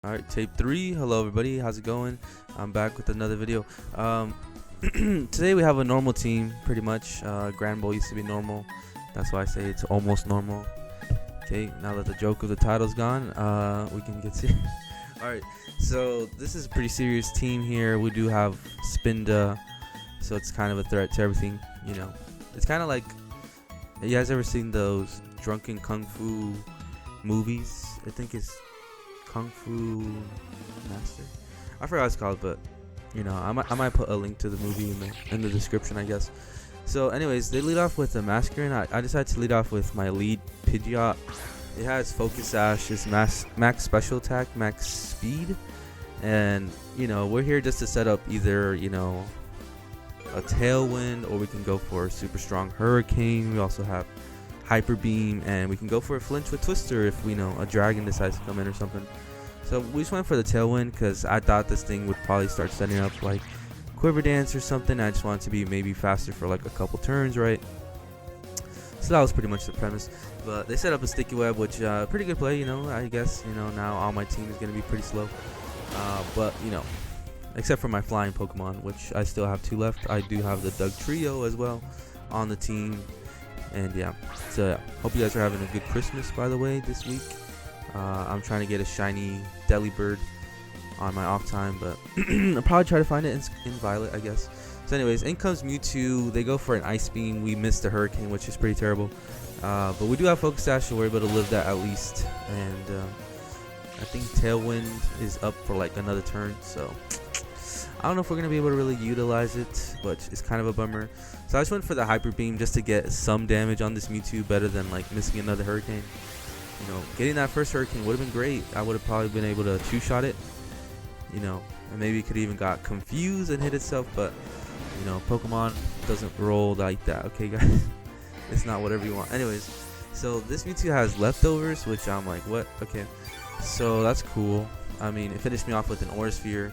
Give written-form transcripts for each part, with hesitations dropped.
Alright, tape 3. Hello everybody, how's it going? I'm back with another video. Today we have a normal team, pretty much. Grand Bowl used to be normal. That's why I say it's almost normal. Okay, now that the joke of the title's gone, we can get to Alright, so this is a pretty serious team here. We do have Spinda, so it's kind of a threat to everything, you know. It's kind of like, you guys ever seen those drunken kung fu movies? I think it's Kung Fu Master. I forgot what it's called, but you know, I might put a link to the movie in the description, I guess. So, anyways, they lead off with a Masquerain. I decided to lead off with my lead Pidgeot. It has Focus Sash, it's max special attack, max speed, and you know, we're here just to set up either a Tailwind, or we can go for a super strong Hurricane. We also have Hyper Beam, and we can go for a flinch with Twister if we know a dragon decides to come in or something. So we just went for the Tailwind because I thought this thing would probably start setting up like Quiver Dance or something. I just wanted to be maybe faster for like a couple turns, right? So that was pretty much the premise. But they set up a Sticky Web, which pretty good play, you know. I guess, you know, now all my team is going to be pretty slow. But, you know, except for my flying Pokemon, which I still have 2 left. I do have the Doug Trio as well on the team. And yeah, so yeah, hope you guys are having a good Christmas, by the way, this week. I'm trying to get a shiny Delibird on my off time, but I'll probably try to find it in Violet, I guess. So anyways, in comes Mewtwo. They go for an Ice Beam. We missed the Hurricane, which is pretty terrible. But we do have Focus Sash, so we're able to live that at least. And I think Tailwind is up for like another turn, so I don't know if we're going to be able to really utilize it, but it's kind of a bummer. So I just went for the Hyper Beam just to get some damage on this Mewtwo, better than like missing another Hurricane. You know, getting that first Hurricane would have been great. I would have probably been able to two-shot it, you know, and maybe it could even got confused and hit itself, but, you know, Pokemon doesn't roll like that, okay, guys? It's not whatever you want. Anyways, so this Mewtwo has leftovers, which I'm like, what? Okay, so that's cool. I mean, it finished me off with an Aura Sphere.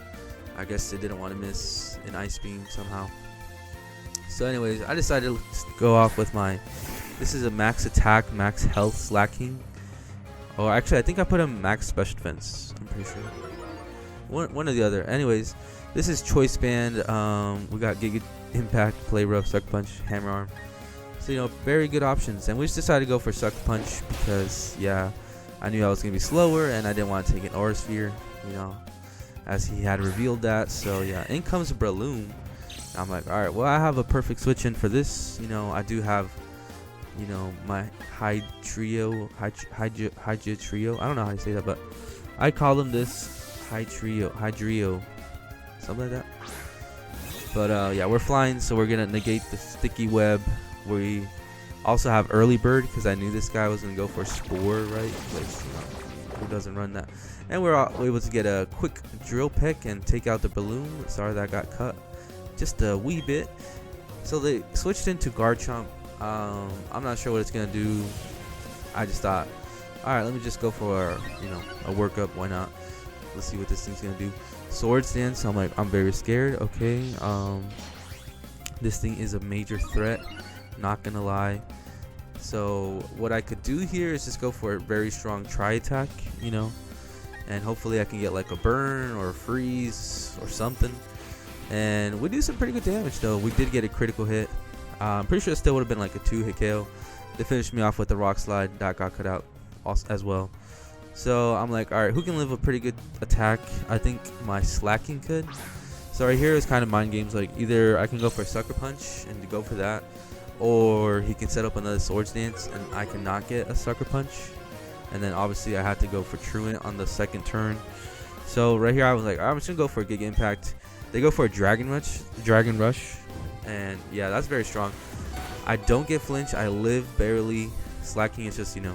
I guess they didn't want to miss an Ice Beam somehow. So anyways, I decided to go off with this is a max attack, max health Slacking. Oh, actually, I think I put a max special defense. I'm pretty sure. One or the other. Anyways, this is Choice Band. We got Giga Impact, Play Rough, Sucker Punch, Hammer Arm. So, you know, very good options. And we just decided to go for Sucker Punch because, yeah, I knew I was going to be slower and I didn't want to take an Aura Sphere, you know, as he had revealed that. So yeah, in comes Breloom. I'm like, alright, well, I have a perfect switch in for this. You know, I do have, you know, my Hydra Trio. I don't know how to say that, but I call them this Hydrio, something like that. But yeah, we're flying, so we're gonna negate the Sticky Web. We also have Early Bird because I knew this guy was gonna go for Spore, right? Because, you know, who doesn't run that? And we're able to get a quick Drill Peck and take out the Balloon. Sorry that got cut just a wee bit. So they switched into Garchomp. I'm not sure what it's gonna do. I just thought, alright, let me just go for a workup. Why not? Let's see what this thing's gonna do. Swords Dance. I'm like, I'm very scared. Okay. This thing is a major threat. Not gonna lie. So what I could do here is just go for a very strong Tri-Attack, you know, and hopefully I can get like a burn or a freeze or something. And we do some pretty good damage though. We did get a critical hit. I'm pretty sure it still would have been like a 2-hit KO. They finished me off with the Rock Slide. That got cut out as well. So I'm like, alright, who can live a pretty good attack? I think my Slacking could. So right here is kind of mind games. Like either I can go for a Sucker Punch and go for that, or he can set up another Swords Dance and I cannot get a Sucker Punch. And then obviously I had to go for Truant on the second turn. So right here I was like, I'm just gonna go for a Giga Impact. They go for a Dragon Rush, and yeah, that's very strong. I don't get flinch. I live barely. Slacking is just, you know,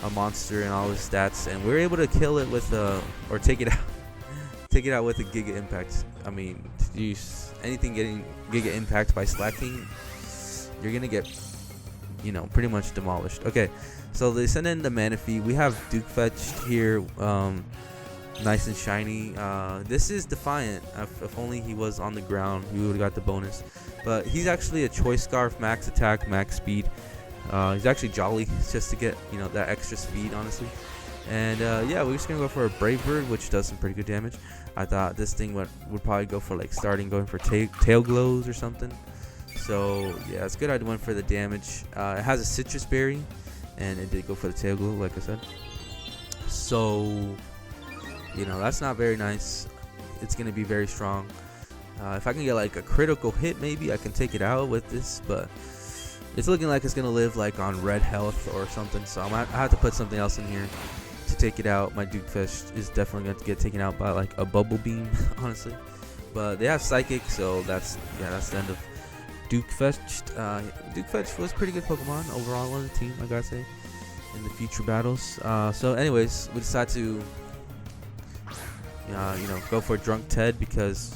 a monster and all his stats, and we're able to kill it with or take it out with a Giga Impact. I mean, anything getting Giga Impact by Slacking, you're gonna get, you know, pretty much demolished. Okay, so they send in the Manaphy. We have Duke Fetched here, nice and shiny. This is Defiant. If only he was on the ground, we would have got the bonus. But he's actually a Choice Scarf, max attack, max speed. He's actually Jolly, just to get, you know, that extra speed, honestly. And yeah, we're just gonna go for a Brave Bird, which does some pretty good damage. I thought this thing would probably go for like going for tail glows or something. So yeah, it's good. I went for the damage. It has a citrus berry, and it did go for the tail glow, like I said. So you know, that's not very nice. It's gonna be very strong. If I can get like a critical hit, maybe I can take it out with this, but it's looking like it's gonna live like on red health or something. So I have to put something else in here to take it out. My Duke Fetch is definitely going to get taken out by like a Bubble Beam, honestly. But they have Psychic, so that's the end of Duke Fetch. Duke Fetch was pretty good Pokemon overall on the team, I gotta say, in the future battles. So anyways, we decided to you know, go for Drunk Ted because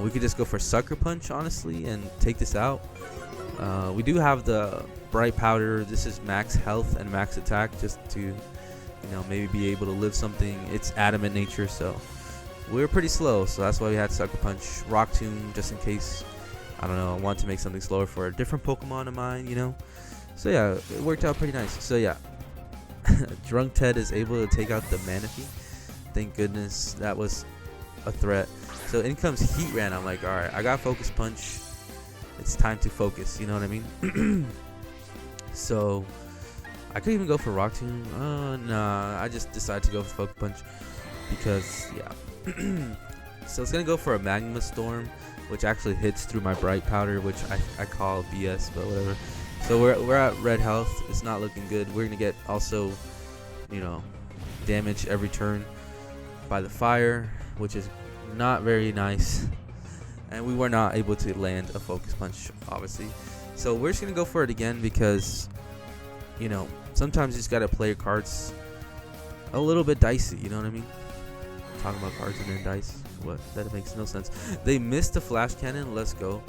we could just go for Sucker Punch, honestly, and take this out. We do have the Bright Powder. This is max health and max attack, just to, you know, maybe be able to live something. It's adamant nature, so we're pretty slow, so that's why we had Sucker Punch. Rock Tomb, just in case, I don't know, I want to make something slower for a different Pokemon of mine, you know. So yeah, it worked out pretty nice. So yeah, Drunk Ted is able to take out the Manaphy. Thank goodness, that was a threat. So in comes Heatran. I'm like, alright, I got Focus Punch. It's time to focus, you know what I mean? So I could even go for Rock Tomb. Nah, I just decided to go for Focus Punch because, yeah. So it's gonna go for a Magma Storm, which actually hits through my Bright Powder, which I call BS, but whatever. So we're at red health. It's not looking good. We're gonna get also, you know, damage every turn by the fire, which is not very nice. And we were not able to land a Focus Punch, obviously. So we're just gonna go for it again because, you know, sometimes you just gotta play your cards a little bit dicey. You know what I mean? I'm talking about cards and then dice. What? That makes no sense. They missed the Flash Cannon. Let's go.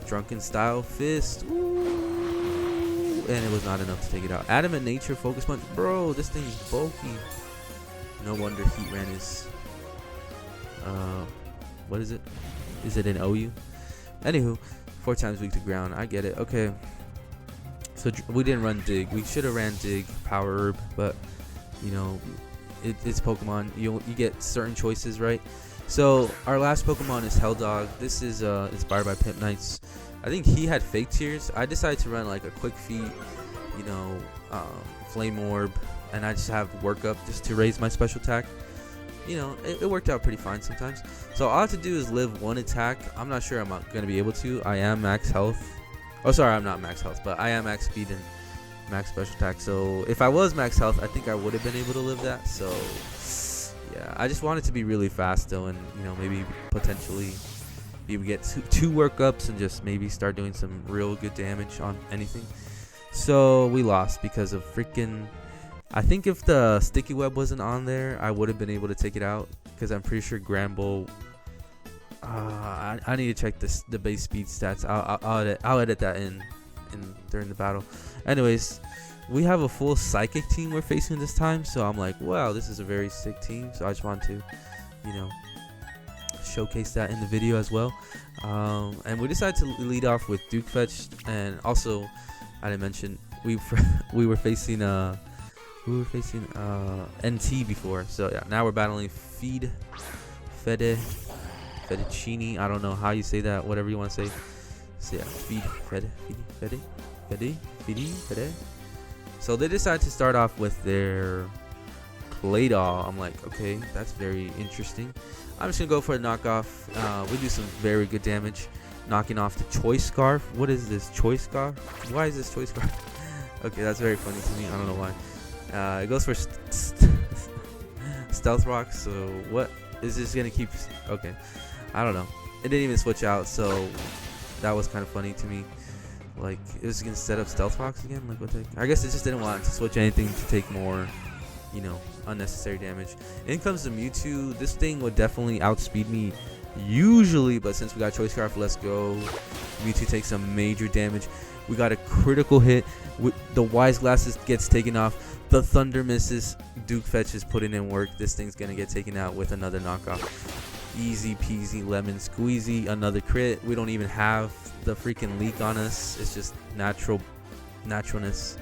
Drunken Style Fist. Ooh. And it was not enough to take it out. Adamant Nature Focus Punch. Bro, this thing is bulky. No wonder Heatran is... what is it? Is it an OU? Anywho, 4 times weak to ground. I get it. Okay. So we didn't run Dig. We should have ran Dig, Power Herb, but you know, it's Pokemon. You get certain choices, right? So our last Pokemon is Helldog. This is inspired by Pimp Knights. I think he had Fake Tears. I decided to run like a Quick Feet, you know, Flame Orb, and I just have Work Up just to raise my special attack. You know, it worked out pretty fine sometimes. So all I have to do is live 1 attack. I'm not sure I'm going to be able to. I am max health. Oh, sorry, I'm not max health, but I am max speed and max special attack. So if I was max health, I think I would have been able to live that. So yeah, I just want it to be really fast though, and you know, maybe potentially we get two workups and just maybe start doing some real good damage on anything. So we lost because of freaking... I think if the Sticky Web wasn't on there, I would have been able to take it out because I'm pretty sure Granbull... I need to check the base speed stats. I'll edit that in during the battle. Anyways, we have a full Psychic team we're facing this time, so I'm like, wow, this is a very sick team. So I just want to, you know, showcase that in the video as well. And we decided to lead off with Duke Fetch, and also I didn't mention we were facing NT before. So yeah, now we're battling Fettuccine. I don't know how you say that, whatever you want to say. So yeah, Fede. So they decided to start off with their Claydol. I'm like, okay, that's very interesting. I'm just gonna go for a knockoff. We do some very good damage, knocking off the Choice Scarf. What is this Choice Scarf? Why is this Choice Scarf? Okay, that's very funny to me. I don't know why. It goes for Stealth Rock. So what is this gonna keep? Okay, I don't know. It didn't even switch out, so that was kind of funny to me. Like, it was gonna set up Stealth Rocks again. Like, what the heck? I guess it just didn't want to switch anything to take more, you know, unnecessary damage. In comes the Mewtwo. This thing would definitely outspeed me usually, but since we got Choice Scarf, let's go. Mewtwo takes some major damage. We got a critical hit. The Wise Glasses gets taken off. The Thunder misses. Duke Fetch is putting in work. This thing's gonna get taken out with another knockoff. Easy peasy lemon squeezy. Another crit. We don't even have the freaking leak on us. It's just naturalness.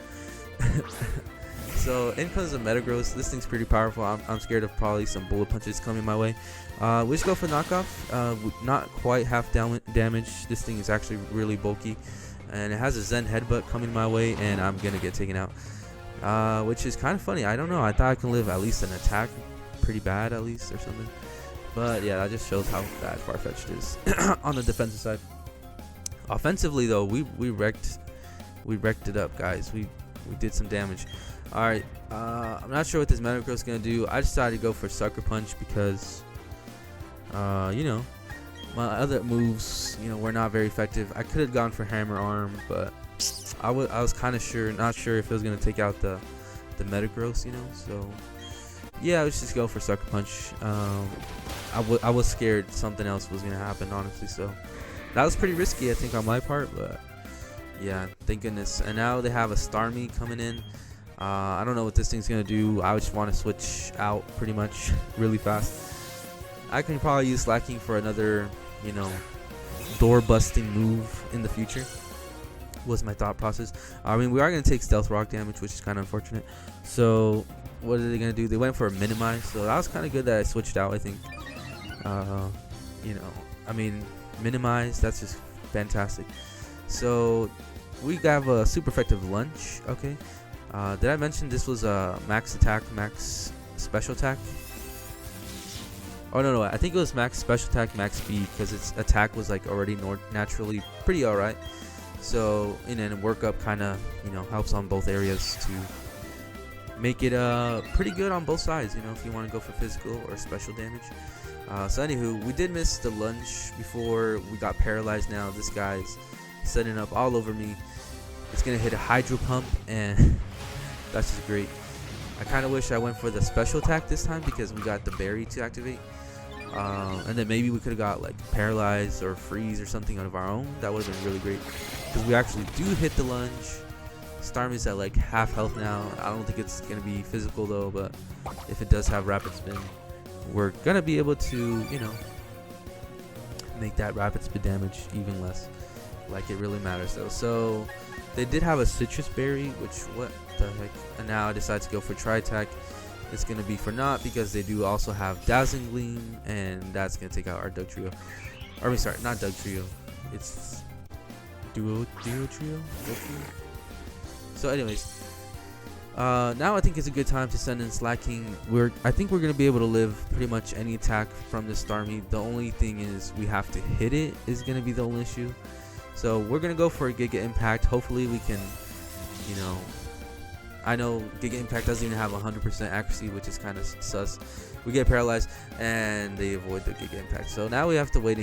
So in comes the Metagross. This thing's pretty powerful. I'm scared of probably some bullet punches coming my way. We just go for knockoff. Not quite half damage. This thing is actually really bulky, and it has a Zen headbutt coming my way, and I'm gonna get taken out. Which is kind of funny. I don't know. I thought I can live at least an attack, pretty bad at least or something. But yeah, that just shows how bad Farfetch'd is on the defensive side. Offensively though, we wrecked it up, guys. We did some damage. All right, I'm not sure what this Metagross is gonna do. I decided to go for Sucker Punch because, you know, my other moves, you know, were not very effective. I could have gone for Hammer Arm, but I was kind of not sure if it was gonna take out the Metagross, you know. So yeah, let's just go for Sucker Punch. I was scared something else was gonna happen, honestly. So that was pretty risky, I think, on my part, but yeah, thank goodness. And now they have a Starmie coming in. I don't know what this thing's gonna do. I just want to switch out pretty much really fast. I can probably use Slacking for another, you know, door busting move in the future, was my thought process. I mean, we are gonna take Stealth Rock damage, which is kind of unfortunate. So what are they gonna do? They went for a Minimize, so that was kind of good that I switched out, I think. You know, I mean, Minimize, that's just fantastic. So we have a super effective Lunge. Okay, did I mention this was a max attack, max special attack? Oh no, I think it was max special attack, max speed, because its attack was like already naturally pretty alright. So and then workup kind of, you know, helps on both areas to make it pretty good on both sides, you know, if you want to go for physical or special damage. So anywho, we did miss the Lunge before we got paralyzed. Now this guy's setting up all over me. It's gonna hit a Hydro Pump, and that's just great. I kind of wish I went for the special attack this time because we got the berry to activate, and then maybe we could have got like paralyzed or freeze or something out of our own. That would have been really great because we actually do hit the Lunge. Starmie's at like half health now. I don't think it's gonna be physical though, but if it does have rapid spin, we're gonna be able to, you know, make that rapid spin damage even less, like it really matters though. So they did have a Citrus Berry, which what the heck, and now I decide to go for Tri-Attack. It's gonna be for naught because they do also have Dazzling Gleam, and that's gonna take out our Doug Trio. Or I mean, sorry, not Doug Trio, it's Duo Trio. So anyways, now I think it's a good time to send in Slacking. I think we're gonna be able to live pretty much any attack from this Starmie. The only thing is we have to hit it is gonna be the only issue. So we're gonna go for a Giga Impact. Hopefully we can, you know, I know Giga Impact doesn't even have 100% accuracy, which is kind of sus. We get paralyzed and they avoid the Giga Impact. So now we have to wait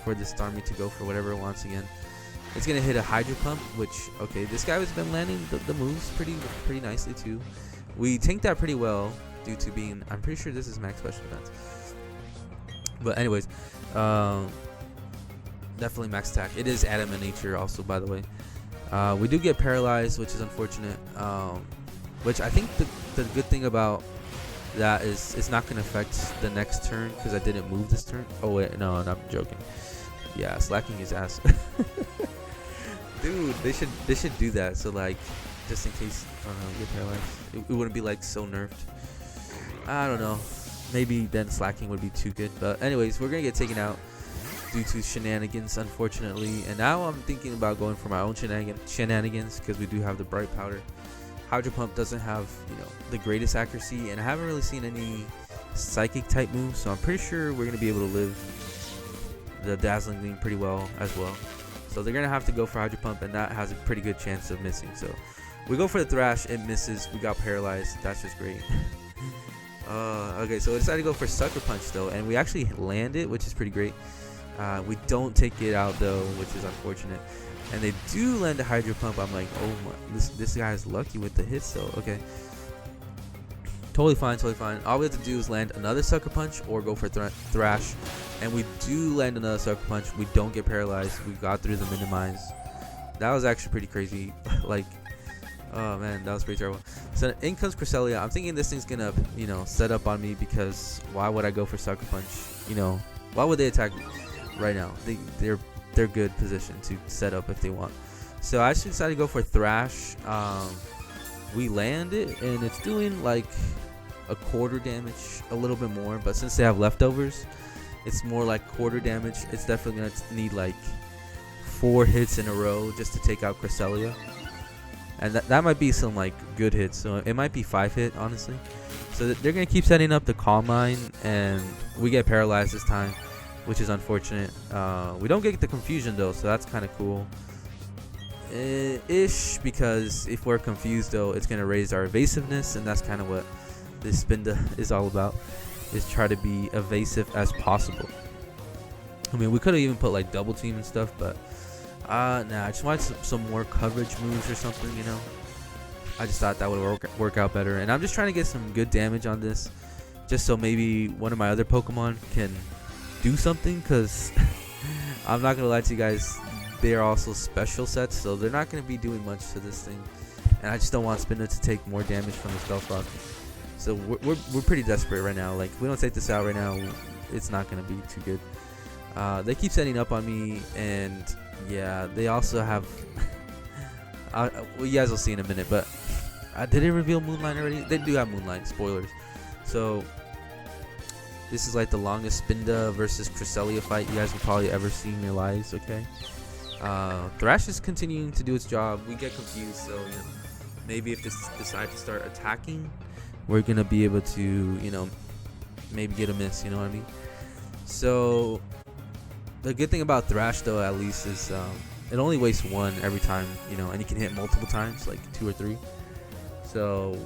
for this Starmie to go for whatever it wants again. It's gonna hit a Hydro Pump, which, okay, this guy has been landing the moves pretty nicely too. We tanked that pretty well due to being, I'm pretty sure this is max special defense. But anyways, definitely max attack. It is Adamant Nature also, by the way. We do get paralyzed, which is unfortunate. Which I think the good thing about that is it's not gonna affect the next turn because I didn't move this turn. Oh wait, no, I'm joking. Yeah, Slacking his ass. Dude, they should do that. So like, just in case we get paralyzed, it wouldn't be like so nerfed. I don't know. Maybe then Slacking would be too good. But anyways, we're gonna get taken out due to shenanigans, unfortunately. And now I'm thinking about going for my own shenanigans because we do have the Bright Powder. Hydro Pump doesn't have, you know, the greatest accuracy, and I haven't really seen any Psychic type moves. So I'm pretty sure we're gonna be able to live the Dazzling Gleam pretty well as well. So they're gonna have to go for Hydro Pump, and that has a pretty good chance of missing. So we go for the Thrash, it misses. We got paralyzed. That's just great. Okay, so we decided to go for Sucker Punch though, and we actually land it, which is pretty great. We don't take it out though, which is unfortunate. And they do land a Hydro Pump. I'm like, oh my, this guy is lucky with the hits though. Okay, totally fine. All we have to do is land another Sucker Punch or go for Thrash. And we do land another Sucker Punch. We don't get paralyzed. We got through the Minimize. That was actually pretty crazy. Like, oh man, that was pretty terrible. So in comes Cresselia. I'm thinking this thing's gonna, you know, set up on me because why would I go for Sucker Punch? You know, why would they attack me right now? They're good position to set up if they want. So I should decide to go for Thrash. we land it and it's doing like a quarter damage, a little bit more, but since they have leftovers, it's more like quarter damage. It's definitely gonna need like 4 hits in a row just to take out Cresselia, and that might be some like good hits. So it might be 5 hit, honestly. So they're gonna keep setting up the Calm Mind, and we get paralyzed this time, which is unfortunate. We don't get the confusion though, so that's kind of cool. Ish, because if we're confused though, it's gonna raise our evasiveness, and that's kind of what this Spinda is all about, is try to be evasive as possible. I mean, we could have even put like double team and stuff, but nah, I just wanted some more coverage moves or something, you know. I just thought that would work out better, and I'm just trying to get some good damage on this, just so maybe one of my other Pokemon can do something, because I'm not gonna lie to you guys, they are also special sets, so they're not gonna be doing much to this thing, and I just don't want Spinda to take more damage from the Stealth Rock. So we're pretty desperate right now. Like, if we don't take this out right now, it's not gonna be too good. They keep setting up on me, and yeah, they also have well, you guys will see in a minute, but did it reveal Moonlight already? They do have Moonlight, spoilers. So this is like the longest Spinda versus Cresselia fight you guys will probably ever see in your lives. Okay, Thrash is continuing to do its job. We get confused, so you know, maybe if this decide to start attacking, we're gonna be able to, you know, maybe get a miss, you know what I mean? So the good thing about Thrash though, at least, is it only wastes 1 every time, you know, and you can hit multiple times, like 2 or 3. So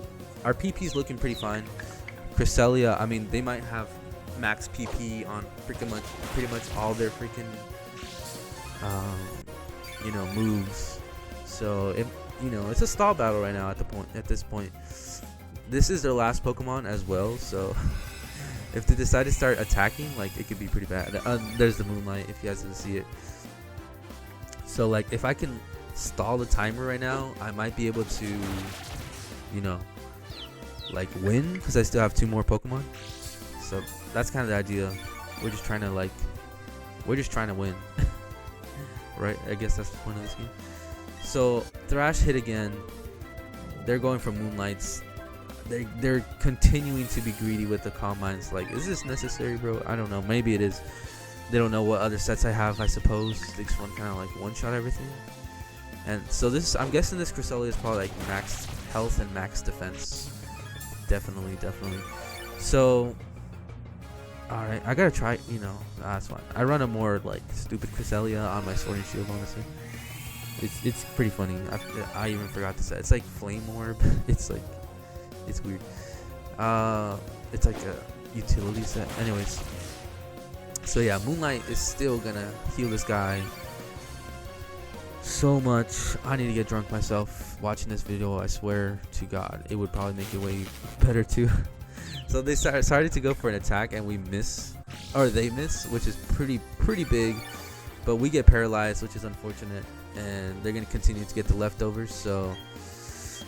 our PP is looking pretty fine. Cresselia, I mean, they might have max PP on pretty much all their freaking you know, moves. So it, you know, it's a stall battle right now at this point. This is their last Pokemon as well, so if they decide to start attacking, like, it could be pretty bad. There's the Moonlight, if you guys didn't see it. So like, if I can stall the timer right now, I might be able to, you know, like, win, because I still have 2 more Pokemon. So that's kind of the idea. We're just trying to win. Right? I guess that's the point of this game. So Thrash hit again. They're going for Moonlights. They're continuing to be greedy with the Calm Minds. Like, is this necessary, bro? I don't know. Maybe it is. They don't know what other sets I have, I suppose. They just want to kind of like one-shot everything. And so this, I'm guessing this Cresselia is probably like max health and max defense. Definitely. So, alright, I gotta try, you know, that's fine. I run a more like stupid Cresselia on my Sword and Shield, honestly. It's pretty funny. I even forgot to say. It's like Flame Orb. It's like, it's weird. It's like a utility set. Anyways, so yeah, Moonlight is still gonna heal this guy so much. I need to get drunk myself watching this video. I swear to God, it would probably make it way better too. So they started to go for an attack, and we miss, or they miss, which is pretty big. But we get paralyzed, which is unfortunate, and they're gonna continue to get the leftovers. So,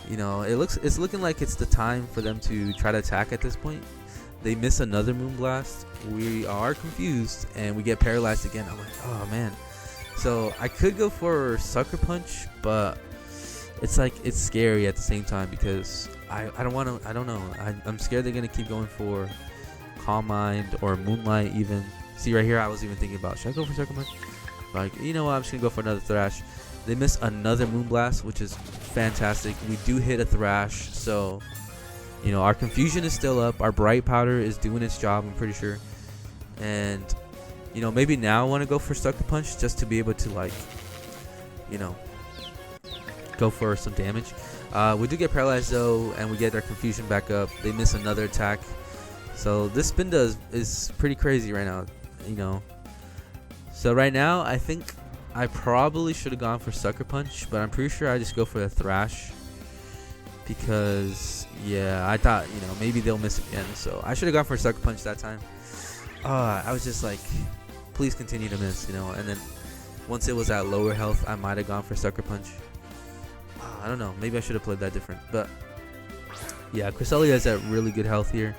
you know, it's looking like it's the time for them to try to attack at this point. They miss another Moonblast. We are confused, and we get paralyzed again. I'm like, oh man. So I could go for Sucker Punch, but it's like, it's scary at the same time, because I don't want to. I don't know. I'm scared they're gonna keep going for Calm Mind or Moonlight even. See right here, I was even thinking about, should I go for Sucker Punch? Like, you know what? I'm just gonna go for another Thrash. They miss another Moonblast, which is fantastic. We do hit a Thrash, so you know, our confusion is still up. Our Bright Powder is doing its job, I'm pretty sure. And you know, maybe now I want to go for Sucker Punch just to be able to, like, you know, go for some damage. We do get paralyzed though, and we get our confusion back up. They miss another attack. So this Spinda is pretty crazy right now, you know. So right now, I think I probably should have gone for Sucker Punch, but I'm pretty sure I just go for the Thrash, because yeah, I thought, you know, maybe they'll miss again. So I should have gone for Sucker Punch that time. I was just like, please continue to miss, you know. And then once it was at lower health, I might have gone for Sucker Punch. I don't know, maybe I should have played that different. But yeah, Cresselia is at really good health here.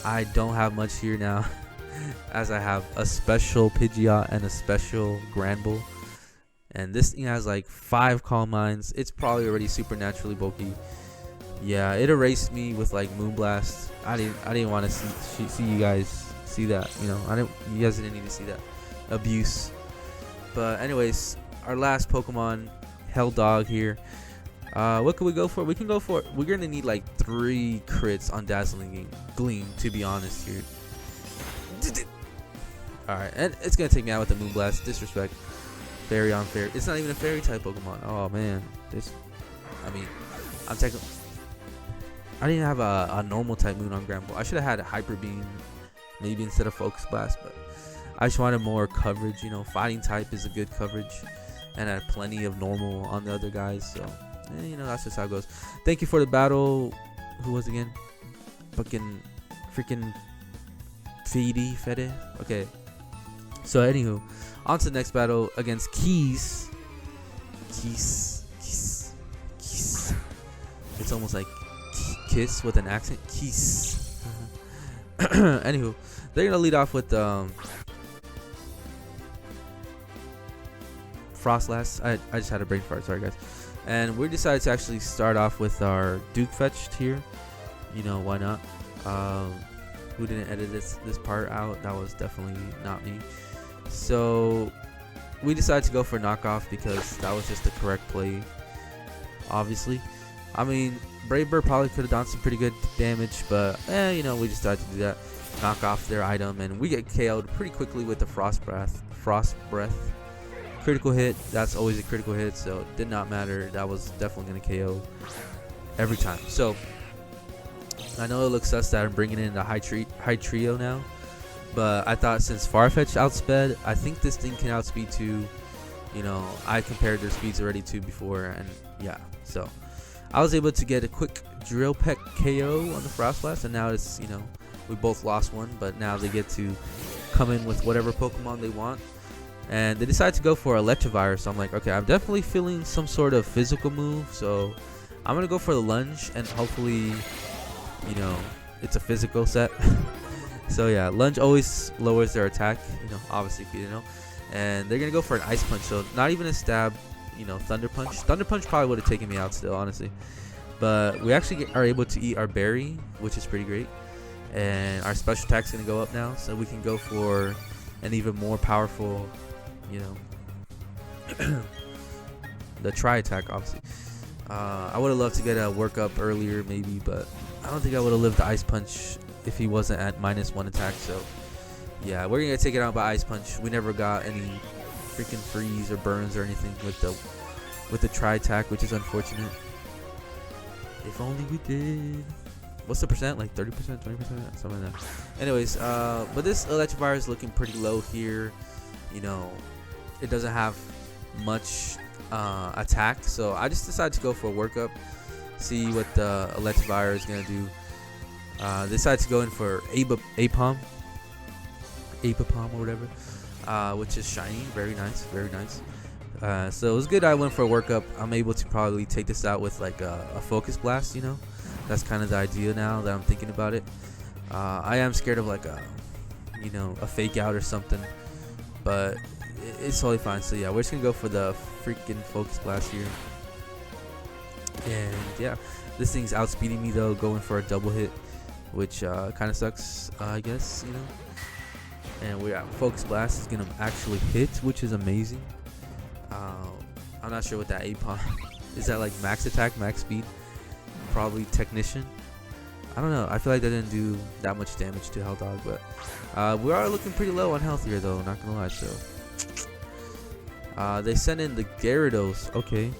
I don't have much here now, as I have a special Pidgeot and a special Granbull, and this thing has like 5 Calm Minds. It's probably already supernaturally bulky, Yeah, it erased me with like Moonblast. I didn't want to see you guys see that. You know, you guys didn't need to see that abuse. But anyways, our last Pokemon, Hell Dog here. What can we go for? We can go for. We're gonna need like 3 crits on Dazzling Gleam, to be honest here. All right, and it's gonna take me out with the Moonblast. Disrespect. Fairy on Fairy. It's not even a Fairy type Pokemon. Oh man, I mean, I'm taking. I didn't have a normal type Moon on Granbull. I should have had a Hyper Beam, maybe instead of Focus Blast, but I just wanted more coverage. You know, Fighting type is a good coverage, and I had plenty of normal on the other guys. So, you know, that's just how it goes. Thank you for the battle. Who was it again? Fucking freaking Fede. Okay. So anywho, on to the next battle against Keys. It's almost like kiss with an accent. Keys. Anywho, they're gonna lead off with Frostlass. I just had a brain fart. Sorry guys. And we decided to actually start off with our Duke fetched here. You know, why not? Who didn't edit this part out? That was definitely not me. So we decided to go for knockoff because that was just the correct play. Obviously, I mean, Brave Bird probably could have done some pretty good damage, but you know, we decided to do that. Knock off their item, and we get KO'd pretty quickly with the Frost Breath. Critical hit. That's always a critical hit, so it did not matter. That was definitely gonna KO every time. So I know it looks sus that I'm bringing in the high trio now, but I thought since Farfetch outsped, I think this thing can outspeed too. You know, I compared their speeds already too before, and yeah, so I was able to get a quick Drill Peck KO on the Frostlass, and now it's, you know, we both lost one, but now they get to come in with whatever Pokemon they want. And they decided to go for Electivire, so I'm like, okay, I'm definitely feeling some sort of physical move, so I'm going to go for the Lunge, and hopefully, you know, it's a physical set. So yeah, Lunge always lowers their attack, you know, obviously if you didn't know. And they're going to go for an Ice Punch, so not even a stab, you know, Thunder Punch. Thunder Punch probably would have taken me out still, honestly. But we actually are able to eat our berry, which is pretty great. And our special attack's going to go up now, so we can go for an even more powerful, you know, the Tri-Attack, obviously. I would have loved to get a workup earlier, maybe, but I don't think I would have lived the Ice Punch if he wasn't at -1 attack. So, yeah, we're going to take it out by Ice Punch. We never got any freaking freeze or burns or anything with the Tri-Attack, which is unfortunate. If only we did. What's the percent? Like 30%, 20%? Something like that. Anyways, but this Electivire is looking pretty low here. You know, it doesn't have much attack, so I just decided to go for a workup, see what the Electivire is going to do. Decided to go in for Apom or whatever, which is shiny. Very nice, very nice. So it was good I went for a workup. I'm able to probably take this out with like a Focus Blast, you know. That's kind of the idea now that I'm thinking about it. I am scared of like you know, a fake out or something, but it's totally fine. So yeah, we're just gonna go for the freaking Focus Blast here. And yeah, this thing's outspeeding me though, going for a double hit, which kind of sucks, I guess, you know. And we're at Focus Blast is gonna actually hit, which is amazing. I'm not sure what that Apom is. That like max attack, max speed? Probably Technician. I don't know. I feel like that didn't do that much damage to Hell Dog, but we are looking pretty low on health here, though. Not gonna lie. So they sent in the Gyarados. Okay,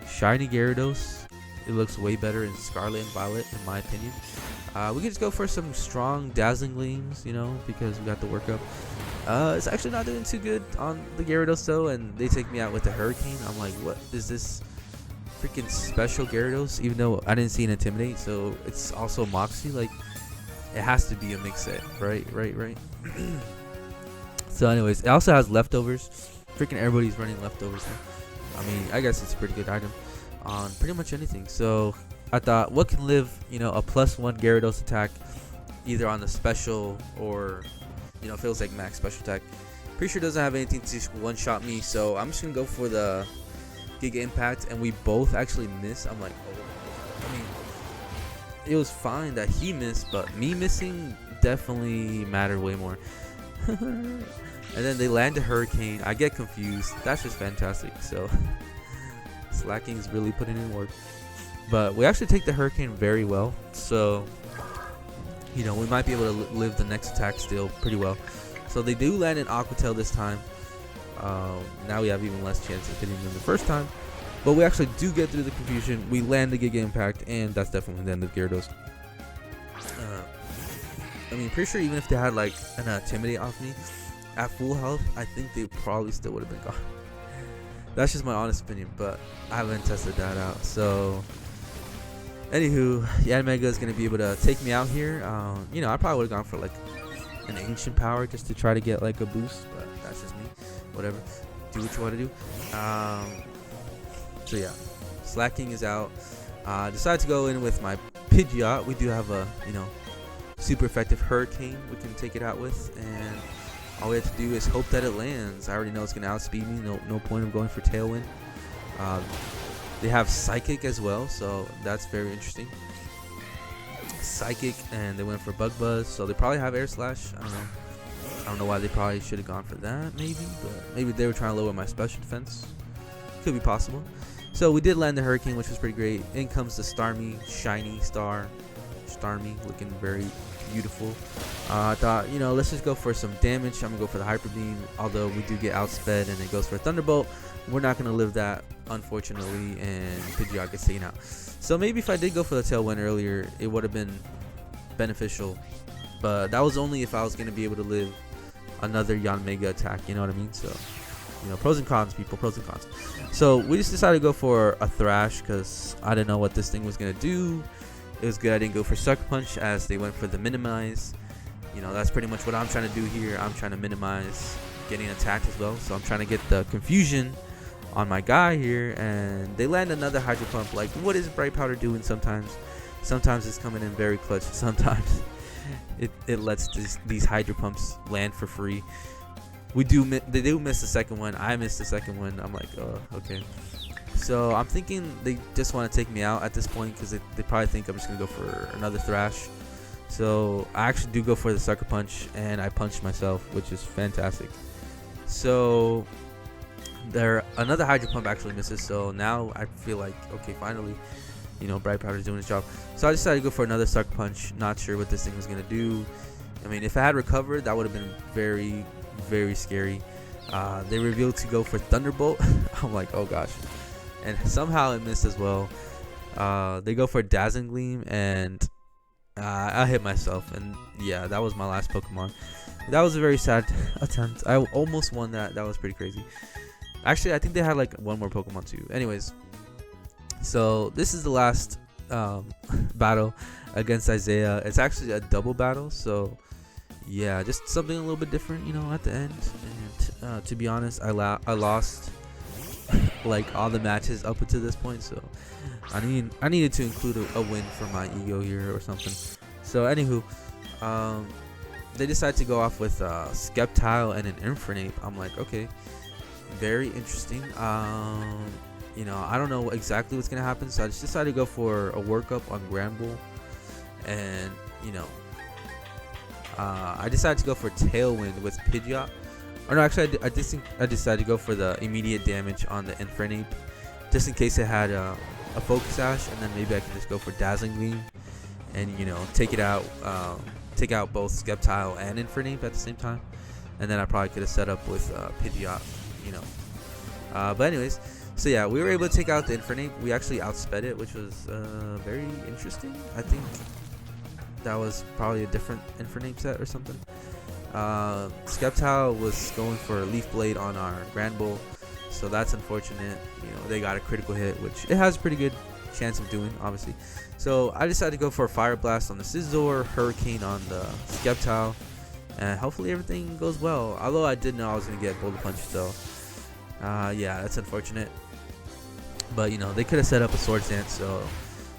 shiny Gyarados. It looks way better in Scarlet and Violet, in my opinion. We can just go for some strong Dazzling Gleams, you know, because we got the workup. It's actually not doing too good on the Gyarados though, and they take me out with the Hurricane. I'm like, what is this freaking special Gyarados? Even though I didn't see an Intimidate, so it's also Moxie. Like, it has to be a mix set, right? So anyways, it also has Leftovers. Freaking everybody's running Leftovers now. I mean, I guess it's a pretty good item on pretty much anything. So I thought, what can live, you know, a +1 Gyarados attack either on the special or, you know, feels like max special attack. Pretty sure it doesn't have anything to one-shot me, so I'm just gonna go for the Giga Impact, and we both actually miss. I'm like, oh, I mean, it was fine that he missed, but me missing definitely mattered way more. And then they land a hurricane. I get confused. That's just fantastic. So Slacking is really putting in work. But we actually take the hurricane very well. So, you know, we might be able to live the next attack still pretty well. So they do land an Aqua Tail this time. Now we have even less chance of hitting them the first time. But we actually do get through the confusion. We land the Giga Impact, and that's definitely the end of Gyarados. I mean, pretty sure even if they had like an Intimidate off me at full health, I think they probably still would have been gone. That's just my honest opinion, but I haven't tested that out. So, anywho, Yanmega is going to be able to take me out here. You know, I probably would have gone for like an Ancient Power just to try to get like a boost, but that's just me. Whatever. Do what you want to do. So yeah, Slacking is out. Decided to go in with my Pidgeot. We do have a, you know, super effective Hurricane we can take it out with, and all we have to do is hope that it lands. I already know it's going to outspeed me. No point of going for Tailwind. They have Psychic as well, so that's very interesting. Psychic, and they went for Bug Buzz, so they probably have Air Slash. I don't know why they probably should have gone for that, maybe, but maybe they were trying to lower my special defense. Could be possible. So we did land the Hurricane, which was pretty great. In comes the Starmie, shiny Starmie, looking very beautiful. I thought, you know, let's just go for some damage. I'm gonna go for the Hyper Beam, although we do get outsped, and it goes for a Thunderbolt. We're not gonna live that, unfortunately, and Pidgeot gets taken out. So maybe if I did go for the Tailwind earlier, it would have been beneficial, but that was only if I was gonna be able to live another Yanmega attack, you know what I mean? So, you know, pros and cons, people, pros and cons. So we just decided to go for a Thrash because I didn't know what this thing was gonna do. It was good I didn't go for Sucker Punch, as they went for the Minimize. You know, that's pretty much what I'm trying to do here. I'm trying to minimize getting attacked as well, so I'm trying to get the confusion on my guy here, and they land another Hydro Pump. Like, what is Bright Powder doing sometimes? Sometimes it's coming in very clutch. Sometimes it lets these Hydro Pumps land for free. They do miss the second one. I missed the second one. I'm like, oh, okay. So I'm thinking they just want to take me out at this point, because they probably think I'm just going to go for another Thrash. So I actually do go for the Sucker Punch, and I punched myself, which is fantastic. So another Hydro Pump actually misses, so now I feel like, okay, finally, you know, Bright Powder's doing its job. So I decided to go for another Sucker Punch. Not sure what this thing was going to do. I mean, if I had recovered, that would have been very, very scary. They revealed to go for Thunderbolt. I'm like, oh gosh. And somehow it missed as well. They go for Dazzling Gleam, and I hit myself. And yeah, that was my last Pokemon. That was a very sad attempt. I almost won that. That was pretty crazy. Actually, I think they had like one more Pokemon too. Anyways, so this is the last battle against Isaiah. It's actually a double battle, so yeah, just something a little bit different, you know, at the end. And to be honest, I lost like all the matches up until this point, so I needed to include a win for my ego here or something. So anywho, they decided to go off with Sceptile and an Infernape. I'm like, okay, very interesting. You know, I don't know exactly what's gonna happen, so I just decided to go for a workup on Granbull, and you know, I decided to go for Tailwind with Pidgeot. Or no, actually, I decided to go for the immediate damage on the Infernape, just in case it had a Focus Sash, and then maybe I can just go for Dazzling Gleam, and you know, take out both Sceptile and Infernape at the same time, and then I probably could have set up with Pidgeot, you know. But anyways, so yeah, we were able to take out the Infernape. We actually outsped it, which was very interesting. I think that was probably a different Infernape set or something. Sceptile was going for a Leaf Blade on our Granbull, so that's unfortunate. You know, they got a critical hit, which it has a pretty good chance of doing, obviously. So I decided to go for a Fire Blast on the Scizor, Hurricane on the Sceptile, and hopefully everything goes well. Although I did know I was going to get Boulder Punch, so yeah, that's unfortunate. But you know, they could have set up a Swords Dance, so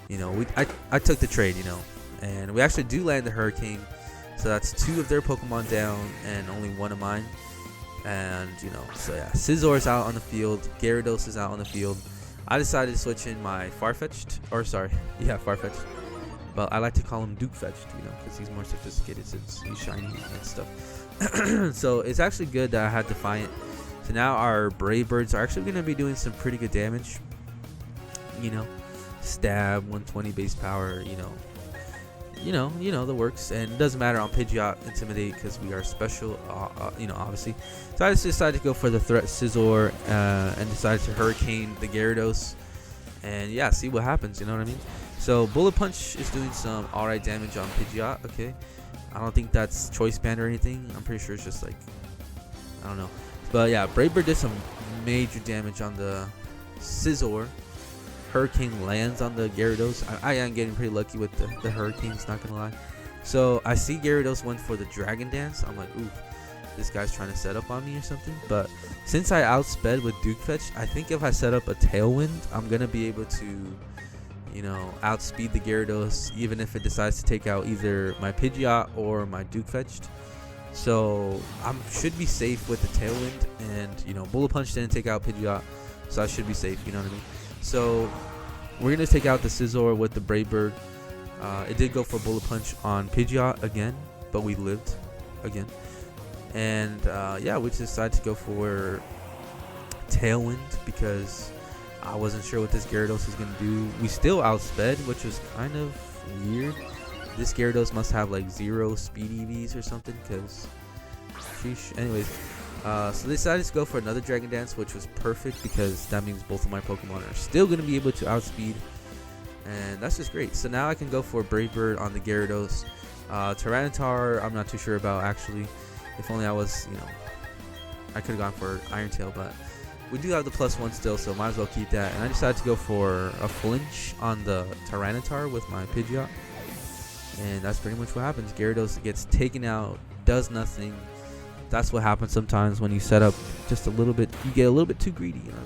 you know, I took the trade, you know, and we actually do land the Hurricane. So that's 2 of their Pokemon down and only 1 of mine. And, you know, so yeah, Scizor's out on the field. Gyarados is out on the field. I decided to switch in my Farfetch'd. Or, sorry. Yeah, Farfetch'd. but I like to call him Duke Fetched, you know, because he's more sophisticated since he's shiny and stuff. So it's actually good that I had Defiant. So now our Brave Birds are actually going to be doing some pretty good damage. You know, stab, 120 base power, you know the works. And it doesn't matter on Pidgeot, Intimidate, because we are special, you know, obviously. So I just decided to go for the Threat Scizor and decided to Hurricane the Gyarados. And yeah, see what happens, you know what I mean? So Bullet Punch is doing some alright damage on Pidgeot, okay? I don't think that's Choice Band or anything. I'm pretty sure it's just like, I don't know. But yeah, Brave Bird did some major damage on the Scizor. Hurricane lands on the Gyarados. I am getting pretty lucky with the Hurricanes, not gonna lie. So I see Gyarados went for the Dragon Dance. I'm like, ooh, this guy's trying to set up on me or something. But since I outsped with Duke Fetch, I think if I set up a Tailwind, I'm gonna be able to, you know, outspeed the Gyarados, even if it decides to take out either my Pidgeot or my Duke Fetched. So I should be safe with the Tailwind, and you know, Bullet Punch didn't take out Pidgeot, so I should be safe. You know what I mean? So we're gonna take out the Scizor with the Brave Bird. It did go for Bullet Punch on Pidgeot again, but we lived again. And yeah, we decided to go for Tailwind because I wasn't sure what this Gyarados was gonna do. We still outsped, which was kind of weird. This Gyarados must have like 0 speed EVs or something, because anyways, so they decided to go for another Dragon Dance, which was perfect because that means both of my Pokemon are still going to be able to outspeed, and that's just great. So now I can go for Brave Bird on the Gyarados. Tyranitar, I'm not too sure about actually. If only I was, you know, I could have gone for Iron Tail, but we do have the +1 still, so might as well keep that. And I decided to go for a flinch on the Tyranitar with my Pidgeot, and that's pretty much what happens. Gyarados gets taken out, does nothing. That's what happens sometimes when you set up just a little bit. You get a little bit too greedy, you know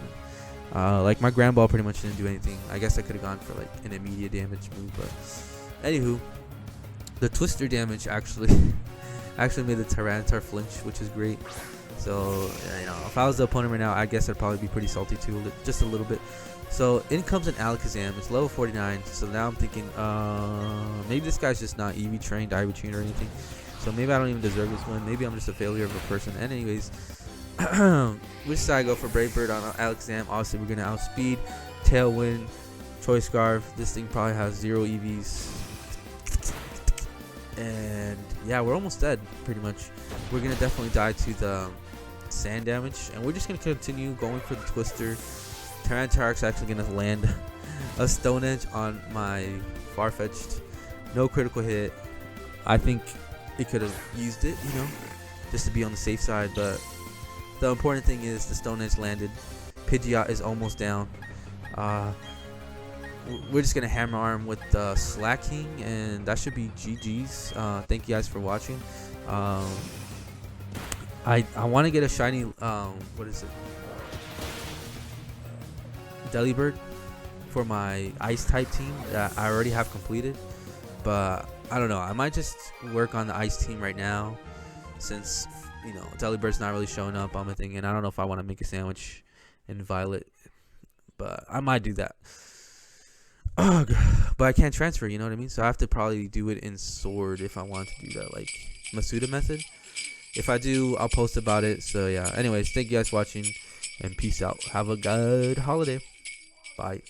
what I mean? Like my Grand Ball pretty much didn't do anything. I guess I could have gone for like an immediate damage move, but anywho, the Twister damage actually made the Tyranitar flinch, which is great. So you know, if I was the opponent right now, I guess I'd probably be pretty salty too, just a little bit. So in comes an Alakazam. It's level 49. So now I'm thinking, maybe this guy's just not EV trained, IV trained or anything. So maybe I don't even deserve this one. Maybe I'm just a failure of a person. And anyways, we decided to go for Brave Bird on Alakazam. Obviously, we're going to outspeed, Tailwind, Choice Scarf. This thing probably has 0 EVs. And yeah, we're almost dead, pretty much. We're going to definitely die to the sand damage. And we're just going to continue going for the Twister. Tyranitar's actually going to land a Stone Edge on my Farfetch'd. No critical hit. I think it could have used it, you know, just to be on the safe side, but the important thing is the Stone Edge landed. Pidgeot is almost down. We're just gonna hammer arm with the Slacking, and that should be GG's. Thank you guys for watching. I want to get a shiny what is it, Delibird for my Ice type team that I already have completed, but I don't know. I might just work on the Ice team right now, since you know Delibird's not really showing up on my thing, and I don't know if I want to make a sandwich in Violet, but I might do that. Ugh, but I can't transfer, you know what I mean? So I have to probably do it in Sword if I want to do that, like Masuda method. If I do, I'll post about it. So yeah. Anyways, thank you guys for watching, and peace out. Have a good holiday. Bye.